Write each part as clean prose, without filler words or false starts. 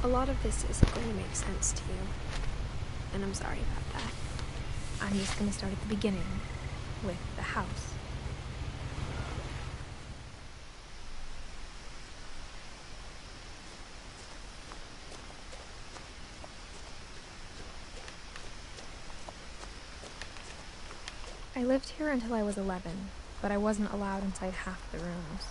lot of this isn't going to make sense to you, and I'm sorry about that. I'm just going to start at the beginning, with the house. I lived here until I was 11, but I wasn't allowed inside half the rooms.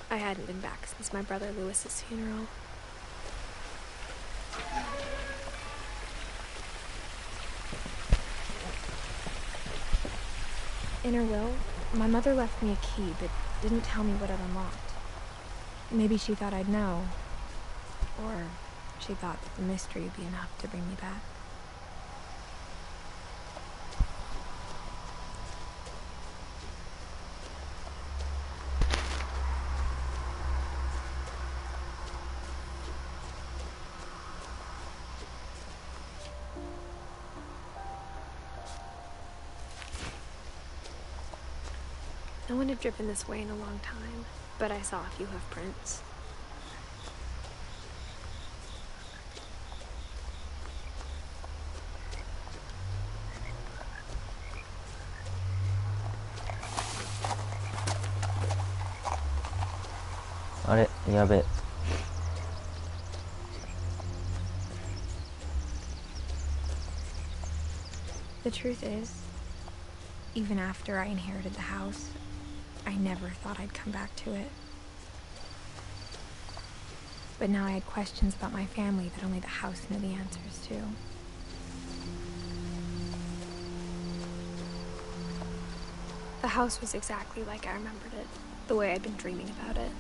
I hadn't been back since my brother Lewis's funeral. In her will, my mother left me a key, but didn't tell me what it unlocked. Maybe she thought I'd know, or she thought that the mystery would be enough to bring me back. No one had driven this way in a long time, but I saw a few hoof prints. Yabe. The truth is, even after I inherited the house, I never thought I'd come back to it. But now I had questions about my family that only the house knew the answers to. The house was exactly like I remembered it, the way I'd been dreaming about it.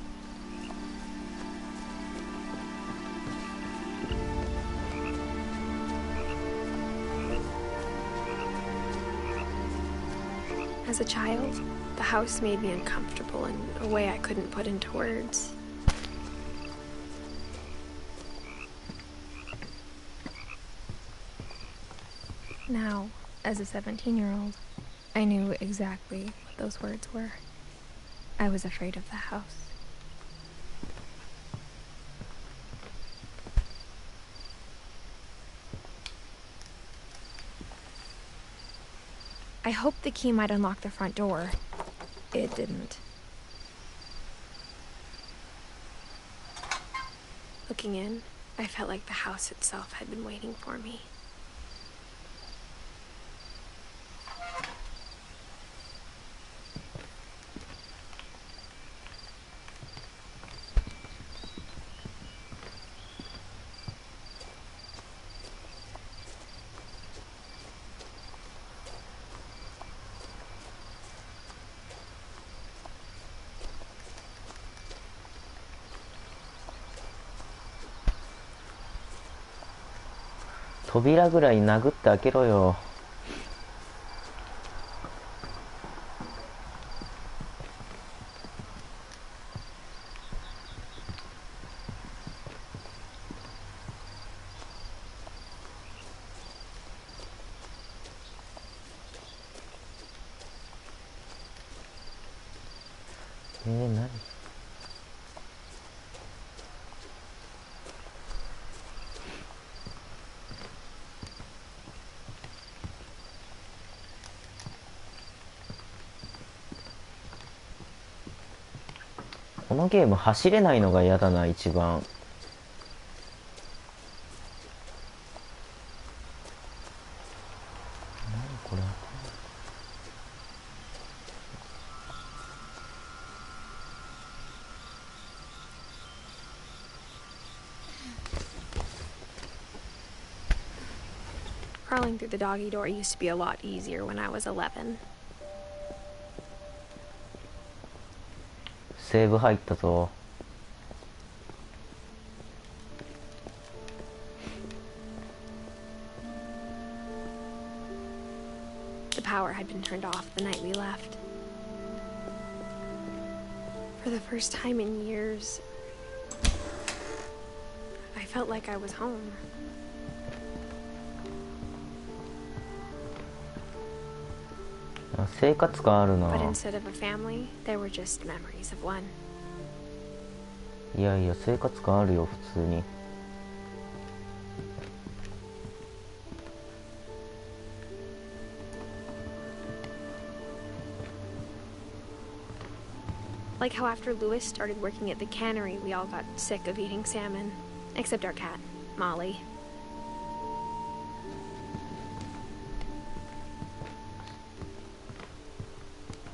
As a child, the house made me uncomfortable in a way I couldn't put into words. Now, as a 17-year-old, I knew exactly what those words were. I was afraid of the house. I hoped the key might unlock the front door. It didn't. Looking in, I felt like the house itself had been waiting for me.扉ぐらい殴って開けろよ。何？このゲーム走れないのが嫌だな、一番。何これ。Crawling through the doggy door used to be a lot easier when I was 11. セーブ入ったぞ。The power had been turned off the night we left. For the first time in years, I felt like I was home. 生活感あるな。 But instead of a family, they were just memories of one. いやいや生活感あるよ普通に。Like how after Louis started working at the cannery, we all got sick of eating salmon. Except our cat, Molly.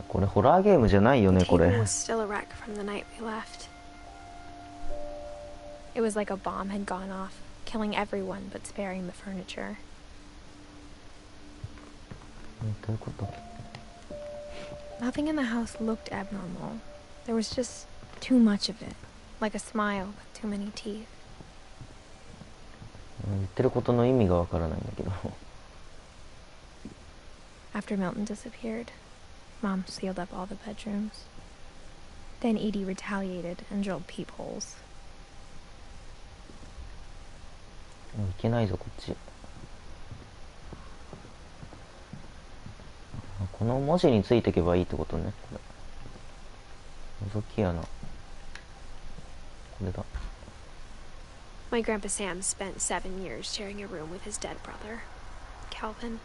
これホラーゲームじゃないよ The ねこれ。 table was still a wreck from the night we left. It was like a bomb had gone off, killing everyone but sparing the furniture. どういうこと？ Nothing in the house looked abnormal. There was just too much of it, like a smile with too many teeth. 言ってることの意味がわからないんだけど。 After Milton disappeared, Mom sealed up all the bedrooms. Then Edie retaliated and drilled peepholes. もういけないぞこっち。この文字についていけばいいってことね。これ覗き穴。これだ。 My Grandpa Sam spent 7 years sharing a room with his dead brother, Calvin.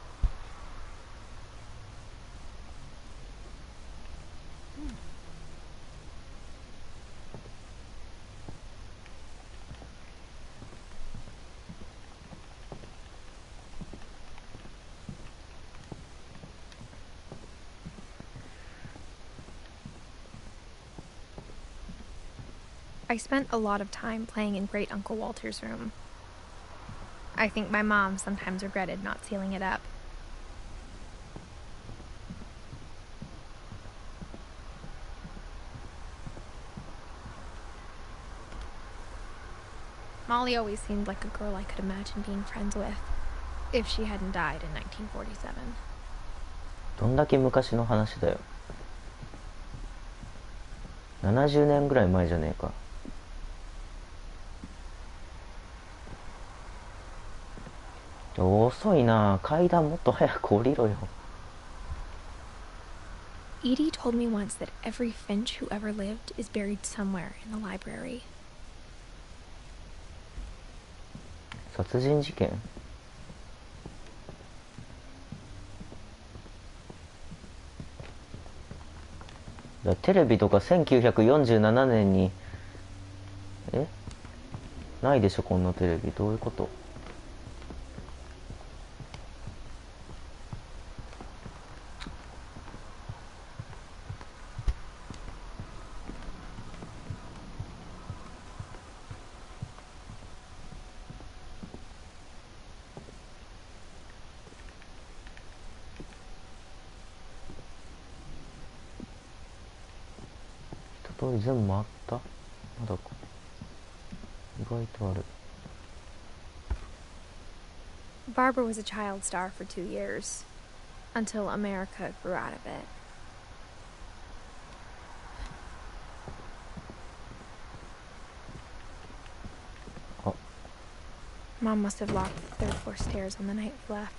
I spent a lot of time playing in Great Uncle Walter's room. I think my mom sometimes regretted not sealing it up. Molly always seemed like a girl I could imagine being friends with, if she hadn't died in 1947. どんだけ昔の話だよ。70年ぐらい前じゃねえか。遅いな。階段もっと早く降りろよ。 Edie told me once that every Finch who ever lived is buried somewhere in the library. 殺人事件？テレビとか1947年にないでしょこんなテレビ。どういうこと？ 一通り全部回った？まだか。意外とある。 Barbara was a child star for 2 years, until America grew out of it. Oh. Mom must have locked the 3rd floor stairs on the night we left.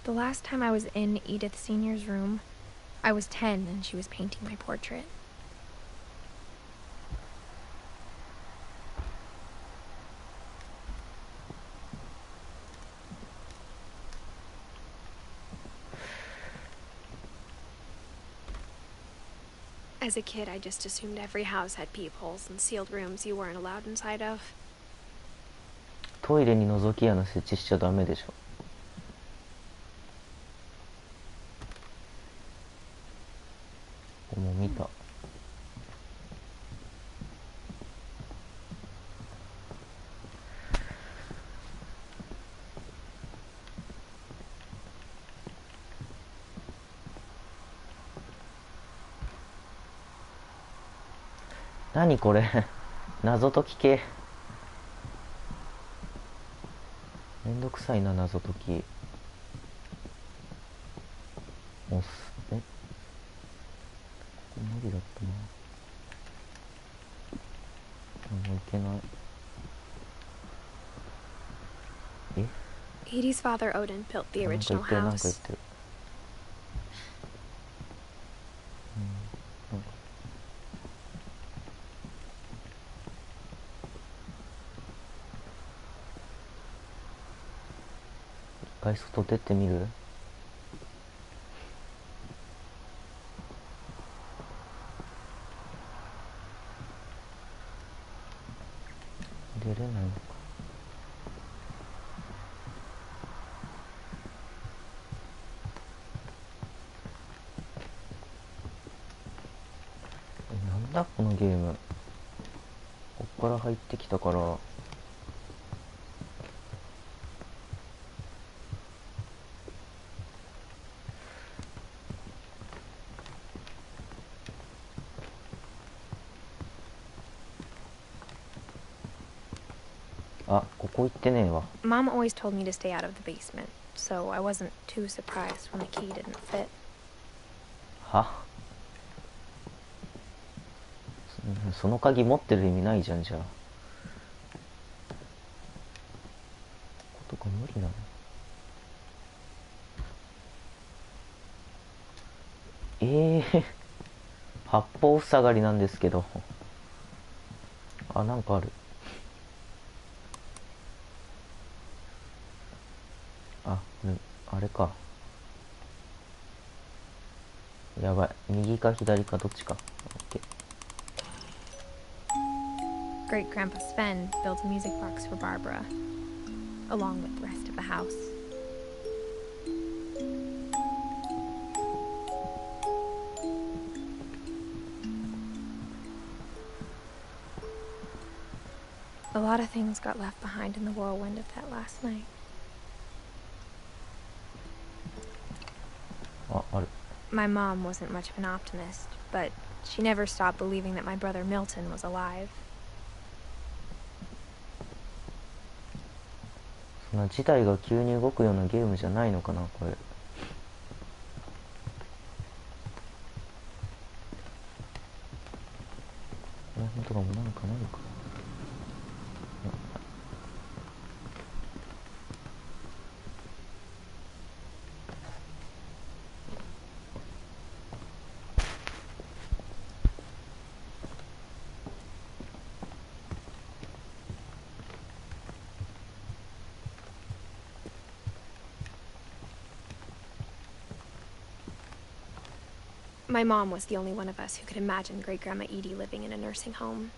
The last time I was in Edith Sr.'s room, I was 10 and she was painting my portrait. As a kid, I just assumed every house had peepholes and sealed rooms you weren't allowed inside of. トイレに覗き穴設置しちゃダメでしょ。もう見た。何これ謎解き系。めんどくさいな謎解き。無理だったな。もういけない。え、 Edie's father Odin built the なんか言 original ってる、なんか言っ house. てる。なんか一回外出てみる？出れないのか。なんだこのゲーム。こっから入ってきたから。あ、ここ行ってねえわ。 Mom always told me to stay out of the basement, so I wasn't too surprised when the key didn't fit. は、その鍵持ってる意味ないじゃん。じゃあことか無理なの？八方塞がりなんですけど。あ、なんかある。あ、あれか。やばい、右か左かどっちか。オッケー。 Great Grandpa Sven built a music box for Barbara, along with the rest of the house. A lot of things got left behind in the whirlwind of that last night. あ、ある。 My mom wasn't much of an optimist, but she never stopped believing that my brother Milton was alive. そんな事態が急に動くようなゲームじゃないのかなこれ。この辺とかもなんかないか。My mom was the only one of us who could imagine Great Grandma Edie living in a nursing home.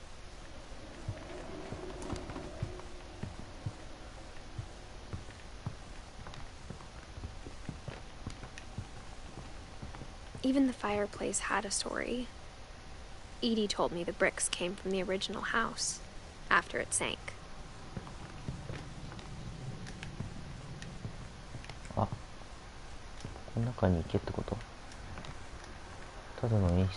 Even the fireplace had a story. Edie told me the bricks came from the original house, after it sank. あ、この中に行けってこと？ただの演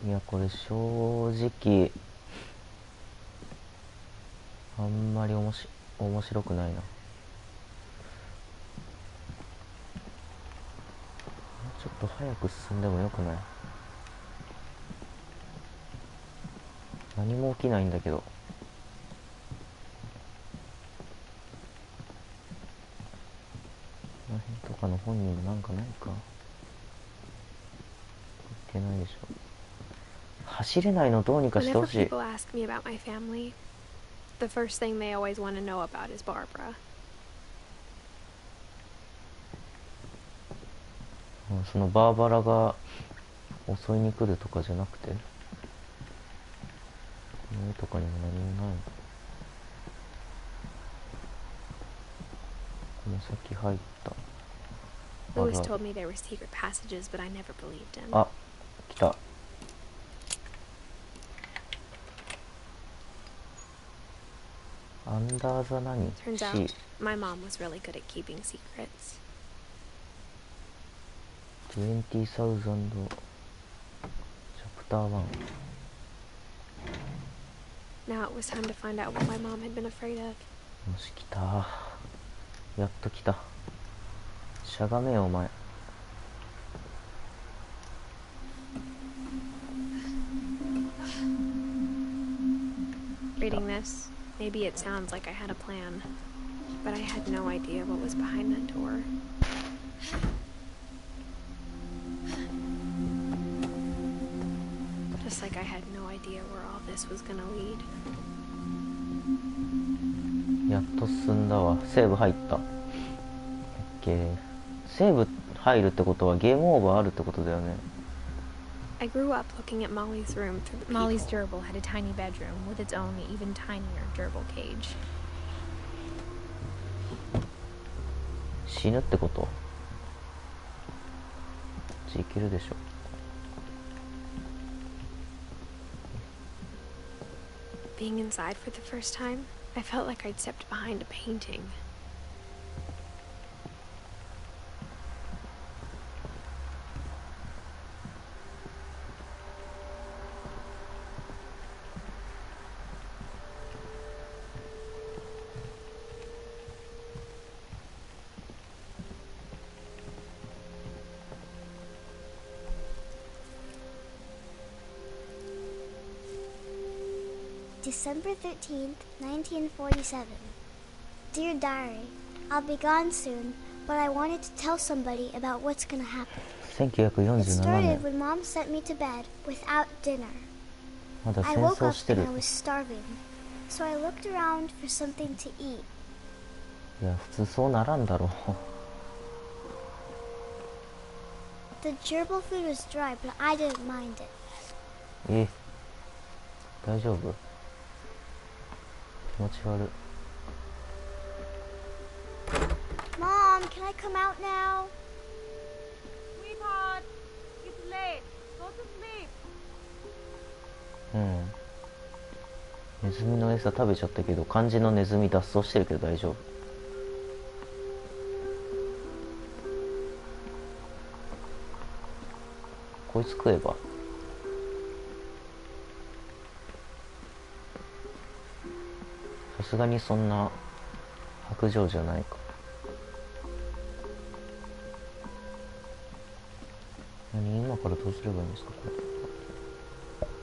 出。いや、これ正直あんまり面白くないな。もうちょっと早く進んでもよくない？何も起きないんだけど。この辺とかの本にもなんかないか？いけないでしょ。走れないのどうにかしてほ Whenever しい。 people ask me about my family, the first thing they always want to know about is Barbara. そのバーバラが襲いに来るとかじゃなくて、この絵とかにも何もない。この先入った。 Louis told me there were secret passages, but I never believed him. あ、来た。アンダーザ何？ Turns C。 out my mom was really good at keeping secrets. 20,000チャプター1。 Now it was time to find out what my mom had been afraid of. よし、来た。やっと来た。しゃがめよお前。this. Maybe it sounds like I had a plan, but I had no idea what was behind that door. Just like I had no idea where all this was gonna lead. やっと進んだわ。セーブ入った。OK。セーブ入るってことはゲームオーバーあるってことだよね。I grew up looking at Molly's room through the Molly's gerbil had a tiny bedroom with its own even tinier gerbil cage. 死ぬってこと？いけるでしょ。Being inside for the first time, I felt like I'd stepped behind a painting. December 13th, 1947. Dear Diary, I'll be gone soon, but I wanted to tell somebody about what's gonna happen. It 1947 started 年。 when Mom sent me to bed without dinner. まだ I 戦 woke 争 up してる。 and I was starving, so I looked around for something to eat. いや、普通そうならんだろう。 The gerbil food was dry, but I didn't mind it. え、大丈夫？気持ち悪い。 Mom, can I come out now? Sweetheart, it's late. Go to sleep. うん。ネズミの餌食べちゃったけど、漢字のネズミ脱走してるけど大丈夫。こいつ食えば。さすがにそんな白状じゃないか。何、今からどうすればいいんですかこれ。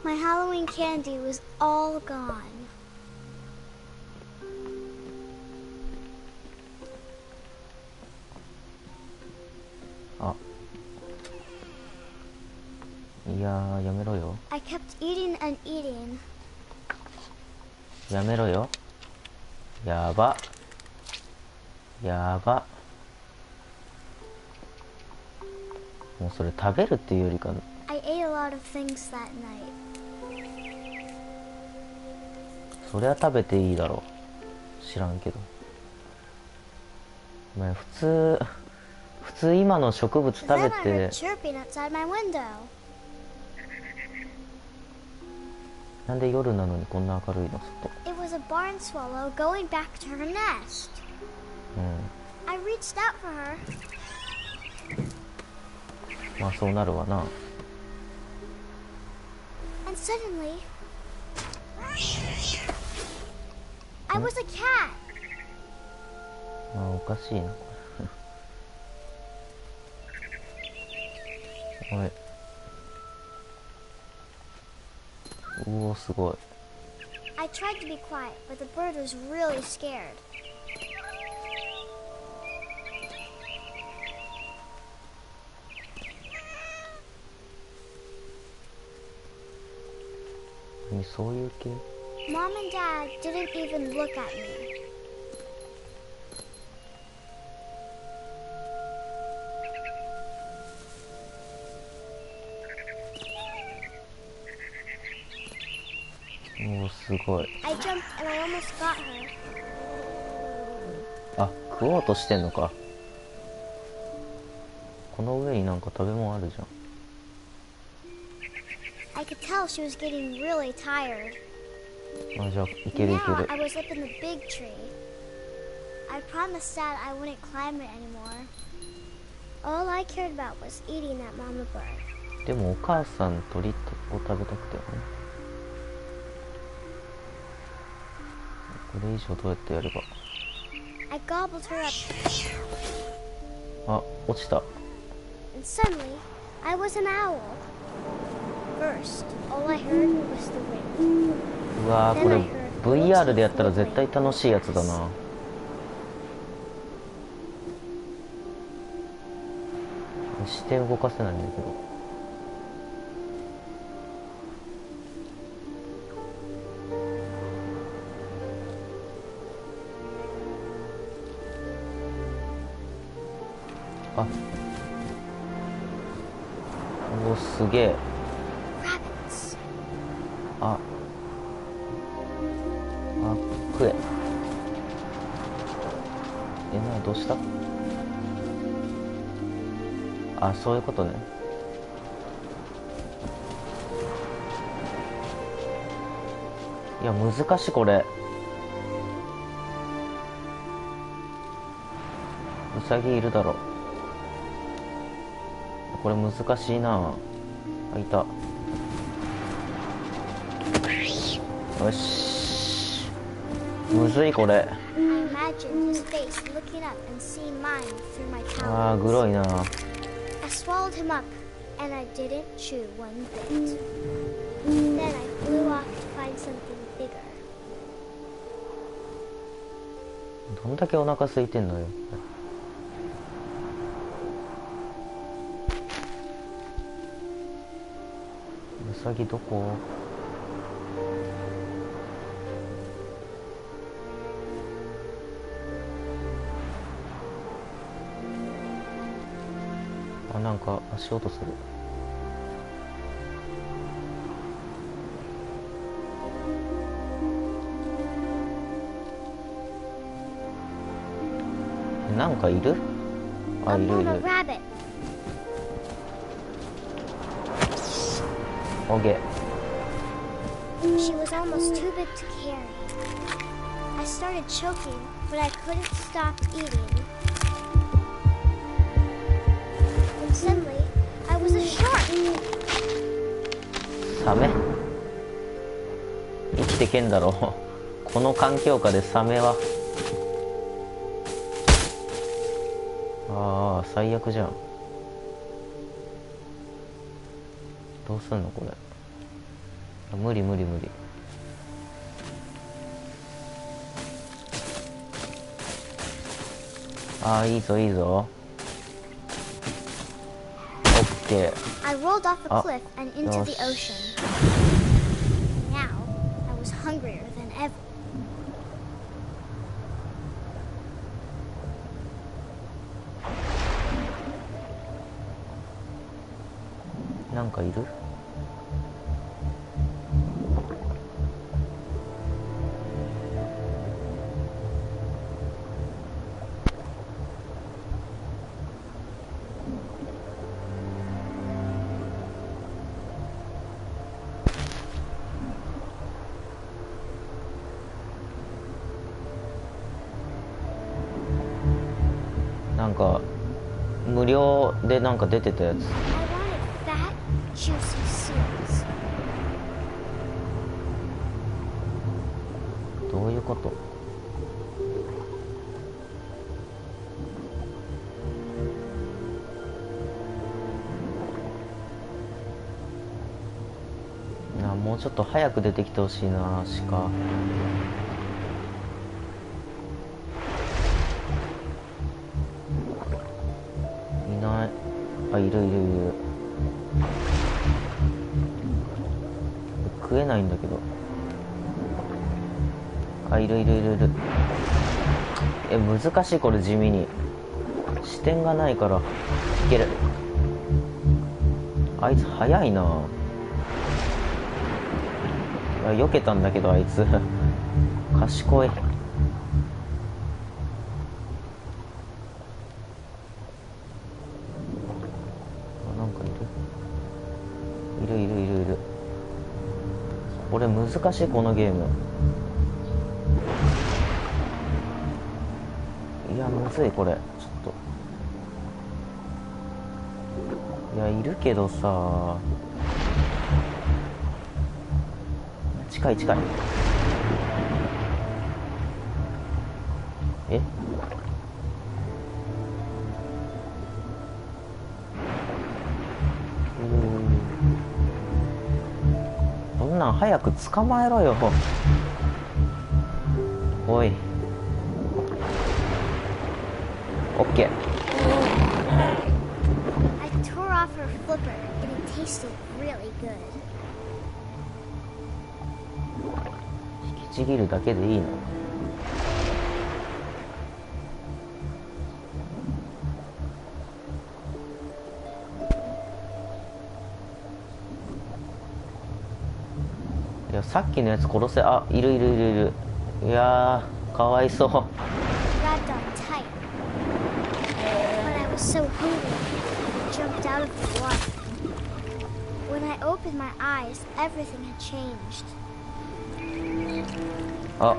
My Halloween candy was all gone. あ、いやー、やめろよ。 I kept eating and eating. やめろよ。やば。やば。もうそれ食べるっていうよりか、 I ate a lot of things that night. そりゃ食べていいだろう。知らんけど。お前普通今の植物食べ Then I て heard chirping outside my window. なんで夜なのにこんな明るいの外。 It was a barn swallow going back to her nest. うん。 I reached out for her. まあそうなるわな。 And suddenly, I was a cat. まあおかしいなこれ。おい。うお、すごい。 I tried to be quiet, but the bird was really scared. 何、そういう系？ Mom and Dad didn't even look at me. おお、すごい。 I jumped and I almost got her. あ、食おうとしてんのか。この上になんか食べ物あるじゃん。 I could tell she was getting really tired. あ、じゃあいけるいけ Now る。 I was up in the big tree. I promised Dad I wouldn't climb it anymore. All I cared about was eating that mama bird. でもお母さん鳥を食べたくてよね。これ以上どうやってやれば。 I gobbled her up, あ、落ちた。 and suddenly I was an owl. First, all I heard was the wind. うわー、こ Then I れ heard VR でやったら絶対楽しいやつだな。視点動かせないんだけど。あ、お、すげえ。あ、食え。どうした？あ、そういうことね。いや、難しいこれ。ウサギいるだろ。これ難しいな。あ、いた。よし。むずいこれ。あー、グロいな。I swallowed him up, and I didn't chew one bit. Then I flew off to find something bigger. どんだけお腹空いてんのよ。ウサギどこ？あ、なんか足音する。なんかいる？あ、いるいる。オッケー。She was almost too big to carry. I started choking, but I couldn't stop eating. And suddenly, I was a shark. サメ？生きてけんだろ。この環境下でサメは。ああ、最悪じゃん。どうすんのこれ。無理無理無理。ああ、いいぞいいぞ。オッケー。I rolled off a cliff and into the ocean. Now, I was hungrier than ever. なんかいる？なんか無料でなんか出てたやつ。Juicy seeds. どういうこと？もうちょっと早く出てきてほしいな。鹿いない。あ、いるいるいる。食えないんだけど。あ、いるいるいるいる。難しいこれ。地味に視点がないからいける。あいつ早いな。避けたんだけどあいつ賢い。あ、なんかいるいるいるいるいる。これ難しいこのゲーム。いやむずいこれ。ちょっといやいるけどさ。近い近い。そんなん早く捕まえろよ。おい。オッケー。 I tore off her flipper and it tasted really good. 引きちぎるだけでいいの？いや、さっきのやつ殺せ。あ、いるいるいるいる。いやー、かわいそう。 Grabbed on tight. But I was so hungry, I jumped out of the water. When I opened my eyes, everything had changed. あ、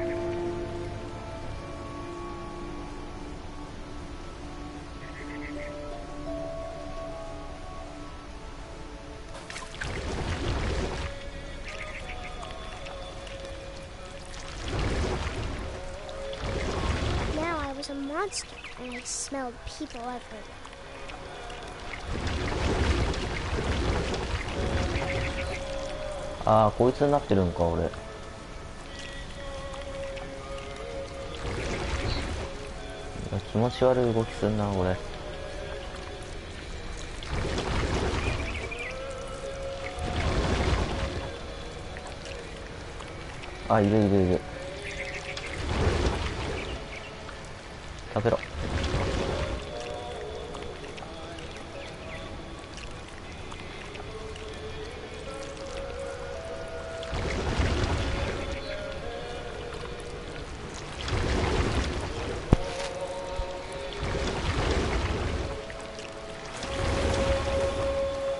Now I was a monster, and I smelled people everywhere. あー、こいつになってるんか俺。気持ち悪い動きすんな俺。あ、いるいるいる。食べろ。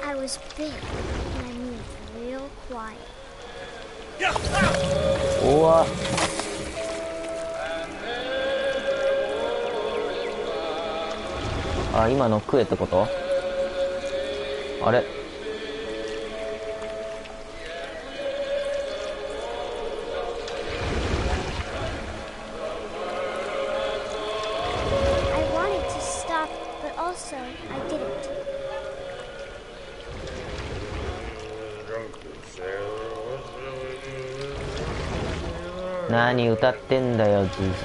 I was big, and I moved real quiet. おわ。あ、今の食えってこと？あれ？ I wanted to stop, but also I didn't. 何歌ってんだよ、じじいって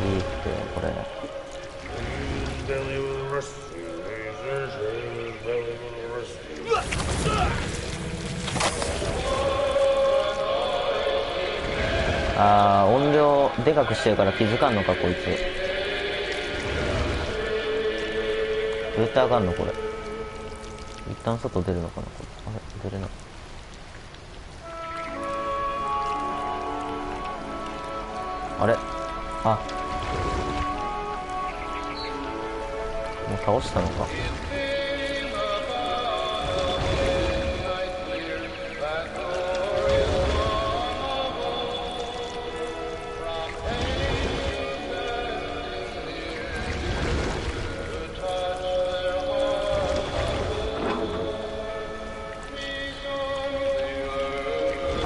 これ。あー、音量でかくしてるから気づかんのかこいつ。どうやって上がんのこれ。一旦外出るのかなこれ。あれ、出れない。あれ、あ、もう倒したのか。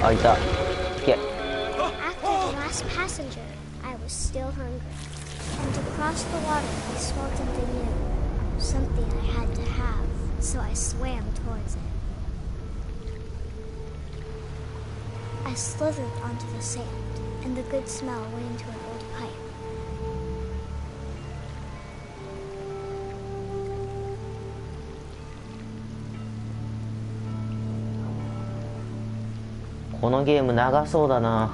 あ、いた。いけ。 After the last passenger, I was still hungry. And to cross the water, I smelled something new. Something I had to have, so I swam towards it. I slithered onto the sand, and the good smell went into an old pipe. このゲーム長そうだな。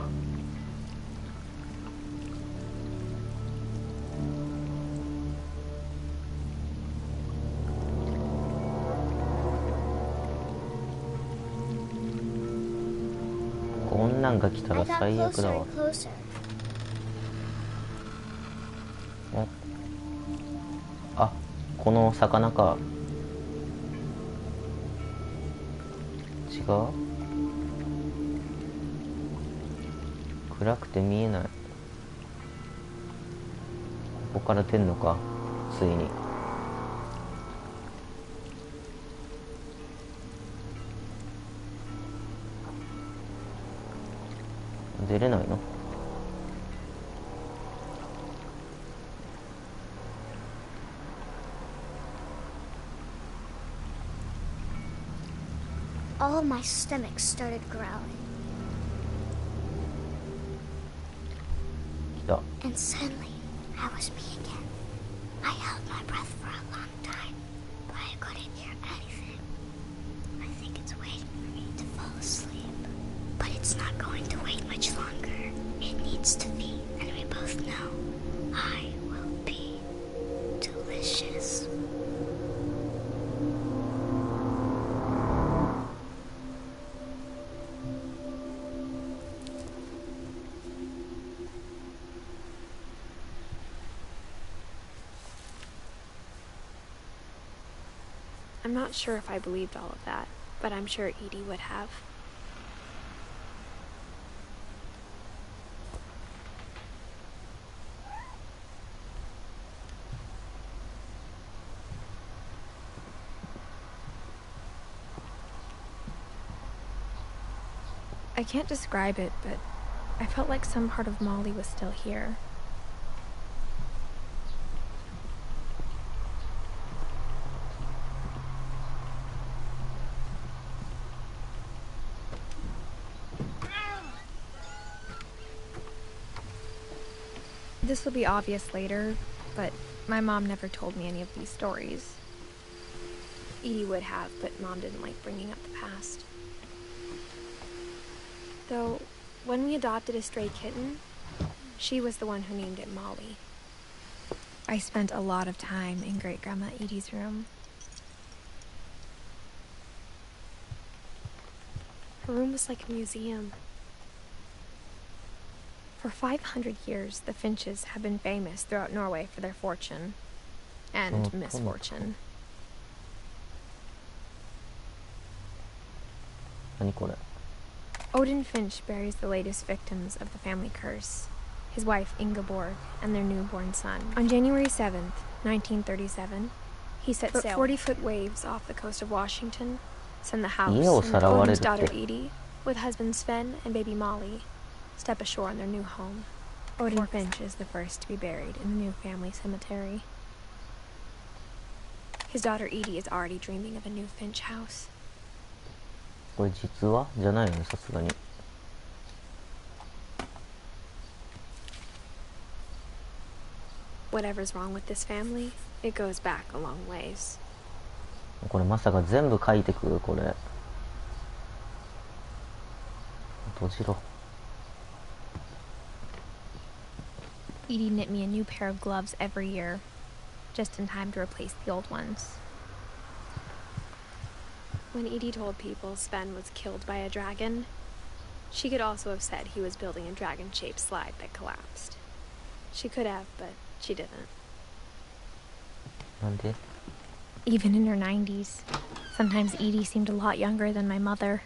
こんなんが来た I ら got 最悪 closer だわ。 and closer. あ、この魚か。違う？暗くて見えない。ここから出んのか、ついに。出れないの？ All of my stomach started growling. 来た。And suddenly, I was me again. I held my breath for a long time, but I couldn't hear anything. I think it's waiting for me to fall asleep. But it's not going to wait much longer. It needs to be, and we both know I will be delicious. I'm not sure if I believed all of that, but I'm sure Edie would have. I can't describe it, but I felt like some part of Molly was still here. This will be obvious later, but my mom never told me any of these stories. Edie would have, but Mom didn't like bringing up the past. Though, when we adopted a stray kitten, she was the one who named it Molly. I spent a lot of time in Great-Grandma Edie's room. Her room was like a museum. For 500 years, the Finches have been famous throughout Norway for their fortune and misfortune. 何これ Odin Finch buries the latest victims of the family curse, his wife Ingeborg and their newborn son. On January 7th, 1937, he set sail. 40-foot waves off the coast of Washington send the house and Odin's daughter Edie, with husband Sven and baby Molly, step ashore on their new home. Odin Finch is the first to be buried in the new family cemetery. His daughter Edie is already dreaming of a new Finch house. これ実話じゃないよね、さすがに。Whatever's wrong with this family, it goes back a long ways. これまさか全部書いてくこれ。閉じろ。Edie knit me a new pair of gloves every year, just in time to replace the old ones. When Edie told people Sven was killed by a dragon, she could also have said he was building a dragon-shaped slide that collapsed. She could have, but she didn't. なんで Even in her 90s, sometimes Edie seemed a lot younger than my mother.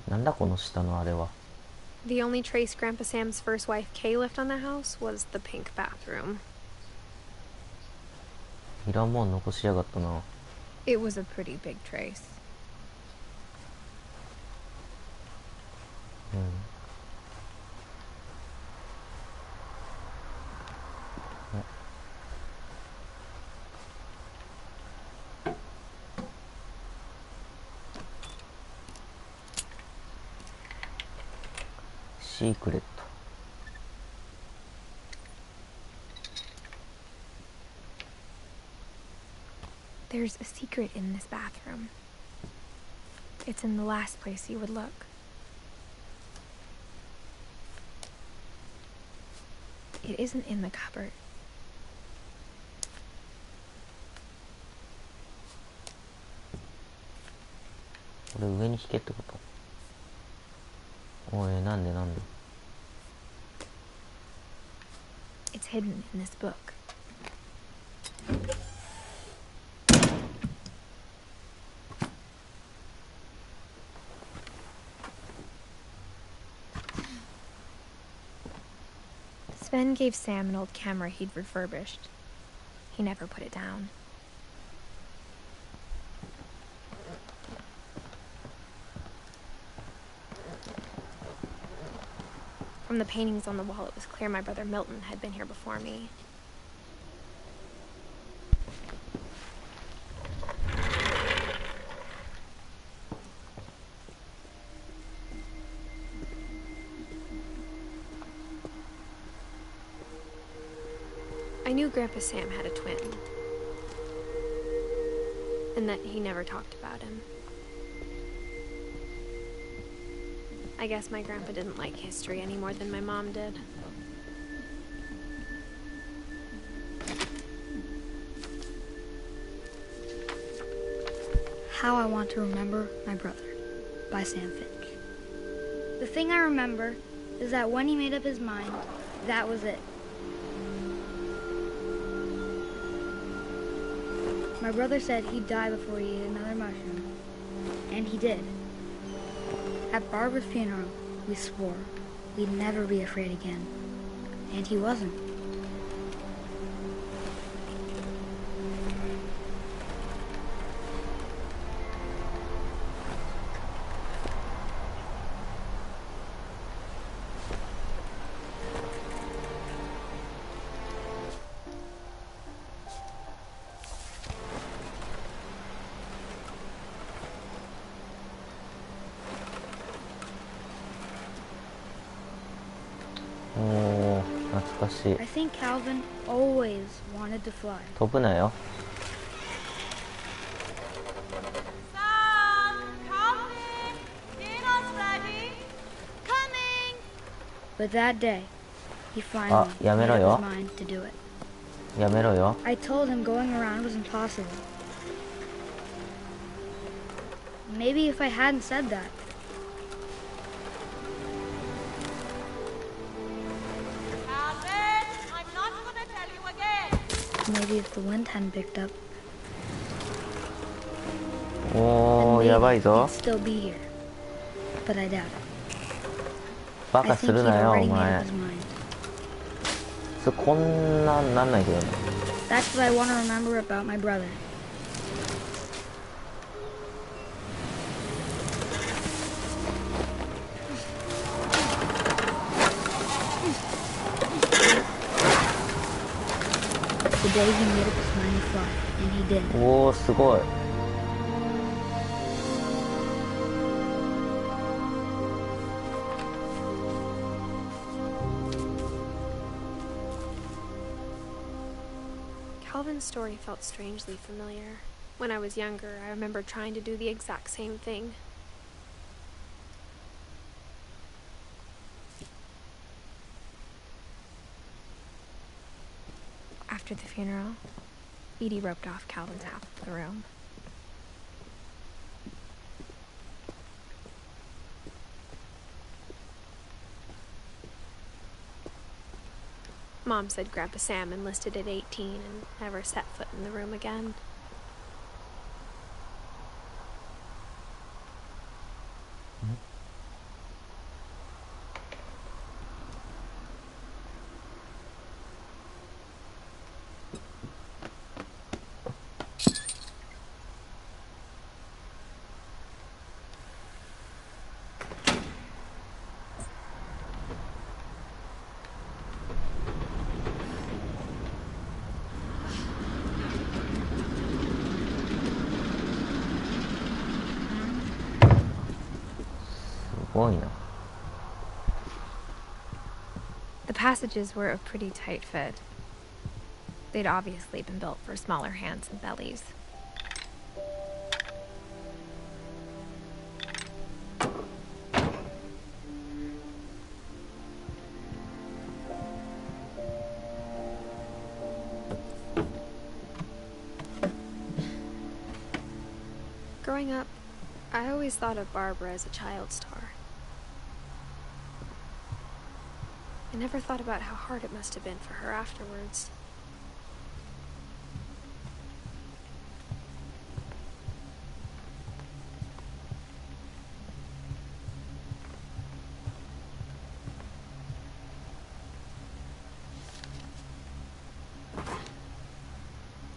なんだこの下のあれは。 The only trace Grandpa Sam's first wife Kay left on the house was the pink bathroom. いらんもん残しやがったな。 It was a pretty big trace. うん。シークレット。 There's a secret in this bathroom. It's in the last place you would look. It isn't in the cupboard. これ上に引けってこと？おい、なんでなんで？ It's hidden in this book. Sven gave Sam an old camera he'd refurbished. He never put it down. From the paintings on the wall, it was clear my brother Milton had been here before me. I knew Grandpa Sam had a twin, and that he never talked about him. I guess my grandpa didn't like history any more than my mom did. How I Want to Remember My Brother by Sam Finch. The thing I remember is that when he made up his mind, that was it. My brother said he'd die before he ate another mushroom. And he did. At Barbara's funeral, we swore we'd never be afraid again. And he wasn't. I think Calvin always wanted to fly. 飛ぶなよ。But that day, he finally made up his mind to do it. やめろよ。I told him going around was impossible. Maybe if I hadn't said that, maybe if the wind hadn't picked up, おー、やばいぞ。 he'd still be here. But I doubt it. バ I カす think る he'd なよ、お already made 前 up his。mind. こんなんなんないけどね。 That's what I want to remember about my brother. The day he made up his mind to fly, and he did. おー、すごい。Calvin's story felt strangely familiar. When I was younger, I remember trying to do the exact same thing. After the funeral, Edie roped off Calvin's half of the room. Mom said Grandpa Sam enlisted at 18 and never set foot in the room again. The passages were a pretty tight fit. They'd obviously been built for smaller hands and bellies. Growing up, I always thought of Barbara as a child star. I never thought about how hard it must have been for her afterwards.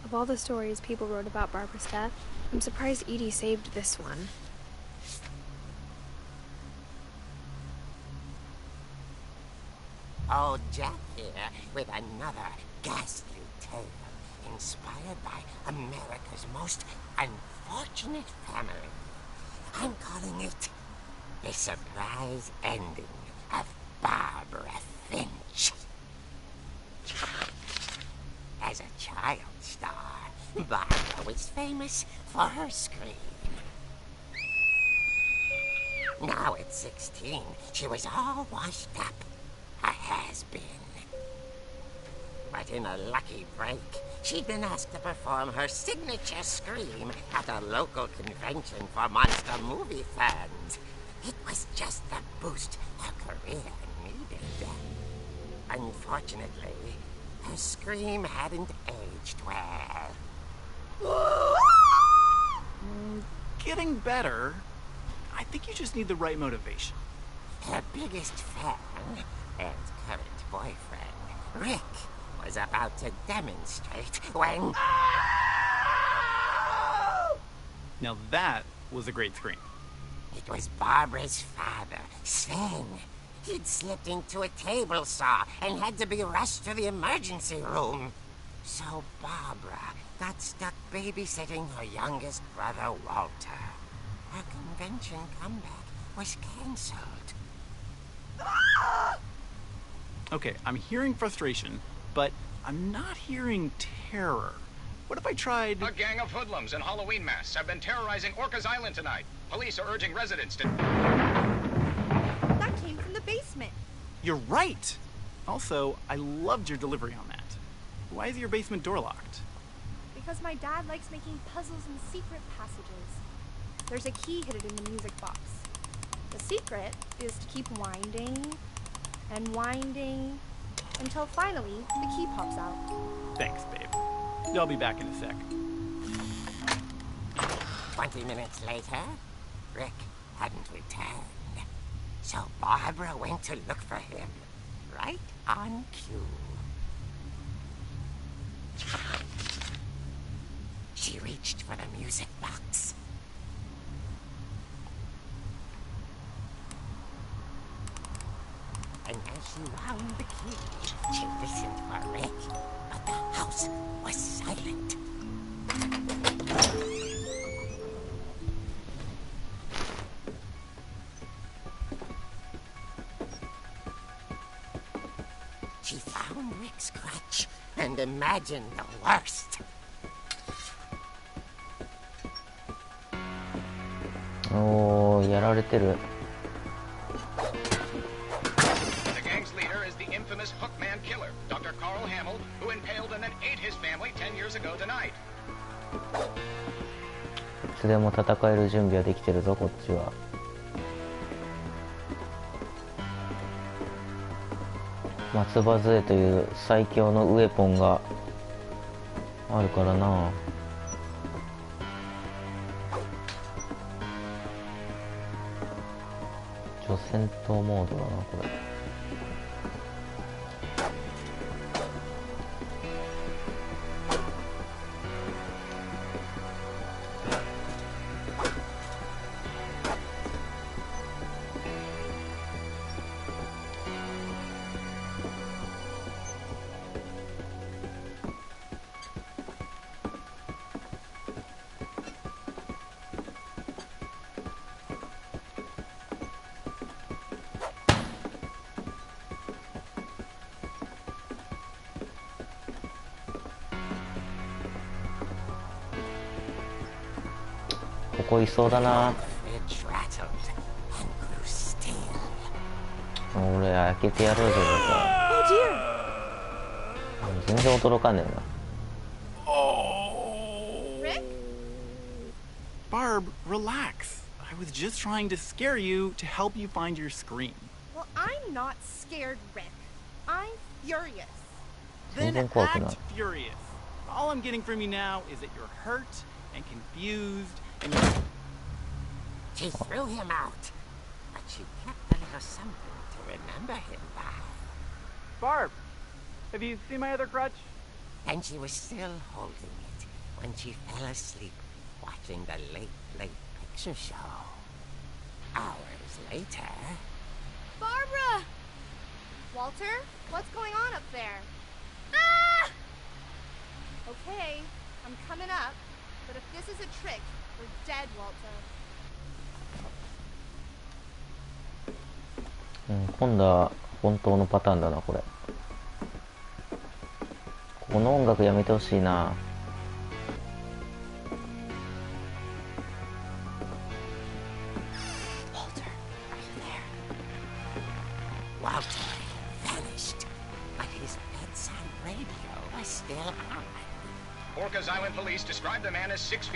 Of all the stories people wrote about Barbara's death, I'm surprised Edie saved this one. Old Jack here with another ghastly tale inspired by America's most unfortunate family. I'm calling it The Surprise Ending of Barbara Finch. child star, Barbara was famous for her scream. Now at 16, she was all washed up. A has-been. But in a lucky break, she'd been asked to perform her signature scream at a local convention for monster movie fans. It was just the boost her career needed. Unfortunately, her scream hadn't aged well. Getting better. I think you just need the right motivation. Her biggest fan and current boyfriend, Rick, was about to demonstrate when... Now that was a great scream. It was Barbara's father, Sven. He'd slipped into a table saw and had to be rushed to the emergency room. So Barbara got stuck babysitting her youngest brother, Walter. Her convention comeback was cancelled. Okay, I'm hearing frustration, but I'm not hearing terror. What if I tried... A gang of hoodlums in Halloween masks have been terrorizing Orcas Island tonight. Police are urging residents to... That came from the basement. You're right! Also, I loved your delivery on that. Why is your basement door locked? Because my dad likes making puzzles and secret passages. There's a key hidden in the music box. The secret is to keep winding and winding until finally the key pops out. Thanks, babe. I'll be back in a sec. 20 minutes later, Rick hadn't returned. So Barbara went to look for him, right on cue. She reached for the music box. And as she wound the key, she listened for Rick, but the house was silent. She found Rick's crutch and imagined the worst. Oh, やられてる。The gang's leader is the infamous Hookman killer, Dr. Carl Hamill, who impaled and then ate his family 10 years ago tonight. いつでも戦える準備はできてるぞ、こっちは。松葉杖という最強のウェポンがあるからな。戦闘モードだな、これ。ここいそうだな。俺開けてやろうぜ。全然驚かねえな。Barb, relax. I was just trying to scare you to help you find your scream. Well, I'm not scared, Rick. I'm furious. Then act furious. All I'm getting from you now is that you're hurt and confused and you're... She threw him out, but she kept a little something to remember him by. Barb, have you seen my other crutch? And she was still holding it when she fell asleep watching the late picture show. Hours later... Barbara! Walter, what's going on up there? Ah! Okay, I'm coming up, but if this is a trick, we're dead, Walter. 今度は本当のパターンだな、これ。こここの音楽やめてほしいな。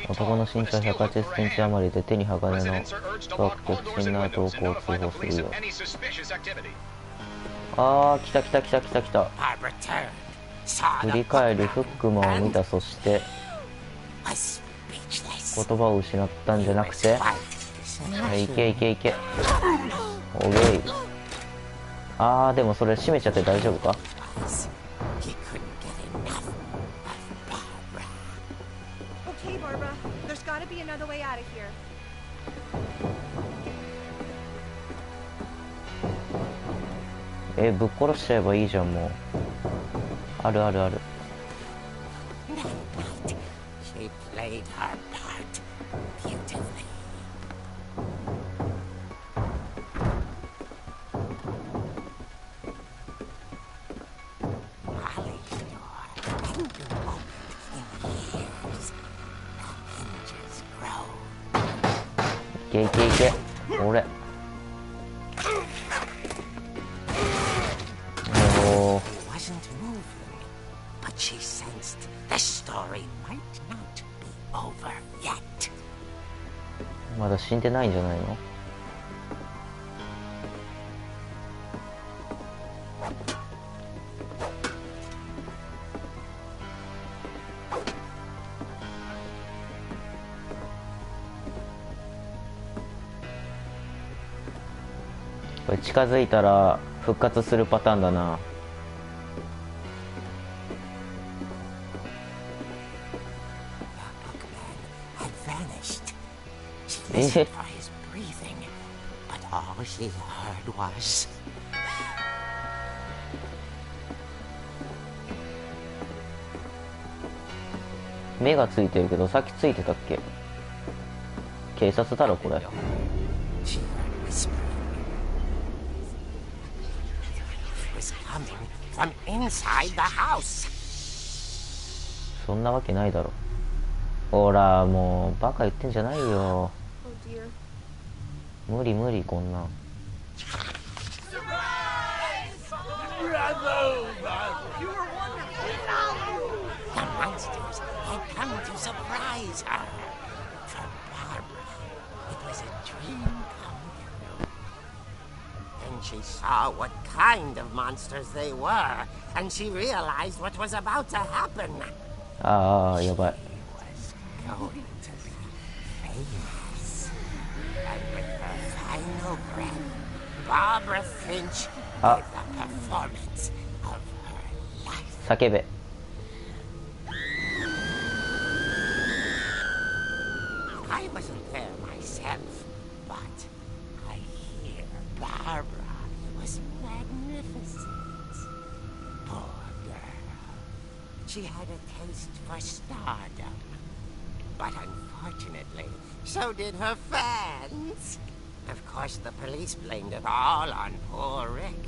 男の身長180センチ余りで手に鋼のバッグ、不審な動向を通報するよ。あー、来た来た来た来た来た。振り返りフックマンを見た。そして言葉を失ったんじゃなくて、いけいけいけ、オゲイ。あー、でもそれ閉めちゃって大丈夫か。ぶっ殺しちゃえばいいじゃん。もうあるあるある。いけいけいけ、俺。まだ死んでないんじゃないの。これ近づいたら復活するパターンだな。目がついてるけど、さっきついてたっけ。警察だろこれ。そんなわけないだろ。ほらもうバカ言ってんじゃないよ。無理無理、こんなん。She saw what kind of monsters they were, and she realized what was about to happen. ああ、やばい。Going to be famous. And with her final breath, Barbara Finch gave the performance of her life. 叫べ。I wasn't there myself, but I hear Barbara was magnificent. Poor girl. She had a taste for stardom. But unfortunately, so did her fans. Of course, the police blamed it all on poor Rick,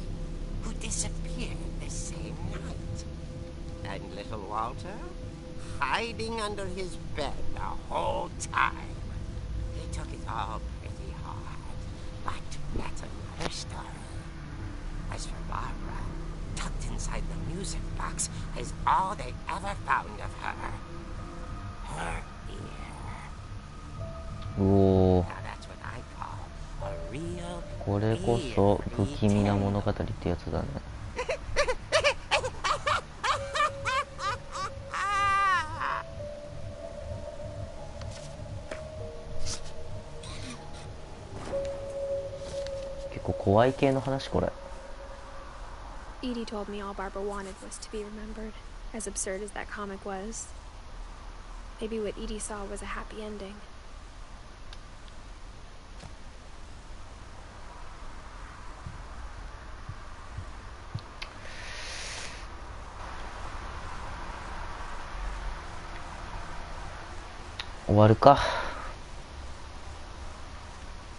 who disappeared the same night. And little Walter, hiding under his bed the whole time. He took it all pretty hard, but that's another story. As for Barbara, tucked inside the music box is all they ever found of her. Her ear. Now that's what I call a real これこそ不気味な物語ってやつだね。結構怖い系の話これ。Edie told me all Barbara wanted was to be remembered, as absurd as that comic was. Maybe what Edie saw was a happy ending.終わるか。